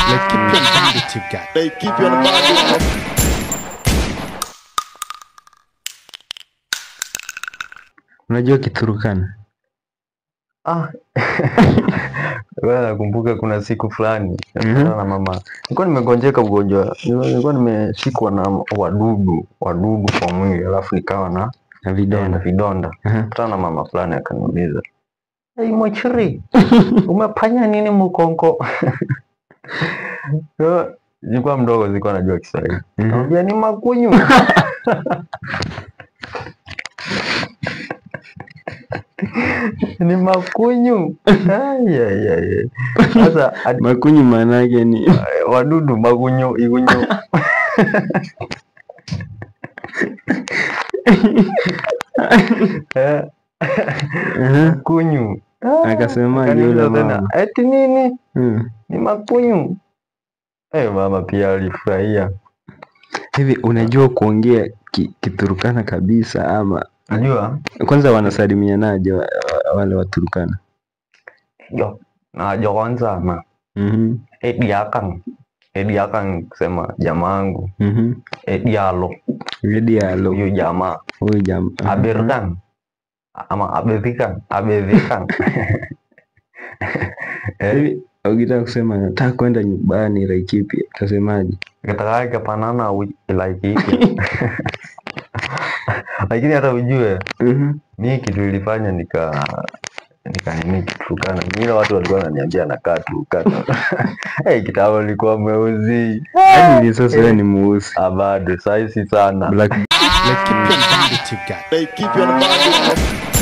Like keep your bandit you got. They keep you on the body. Unajua Kiturkana? Wewe nakumbuka kuna siku fulani na mama nilikuwa nimegonjeka ugonjwa, nilikuwa nimeshikwa na wadudu kwa mwili, alafu nikawa na vidonda. Kutana na mama fulani akaniuliza, "Hey Mochiri, umepanya nini mkongo?" Nilikuwa mdogo, nilikuwa najua Kiswahili. Nikamwambia ni makunyu. Ni makunyu. Sasa Makunyu maana yake ni wadudu, makunyu, igunyu. Makunyu. Akasema yule mama, eti nini? Ni makunyu. Mama pia alifurahia. Hivi unajua kuongea Kiturkana kabisa ama? Najua. Kwanza wanasalimianaje wale Waturkana? Najua kwanza ama. Ediakan kusema jamaangu. Edialo. Huyo jamaa. Abirkan. Ama abedhikan. Hivi ukitaka kusema nataka kwenda nyumbani Laikipia, utasemaje? Nataka kapanana Laikipia. Lakini hata ujue mimi kitu ilifanya nini Kiturkana. Mimi watu walikuwa wananiambia nakaa Turkana. Kitambo nilikuwa mweusi. Hadi sasa wewe ni mweusi. Bado saizi sana. Like keep your bandit you got. They keep you on the body.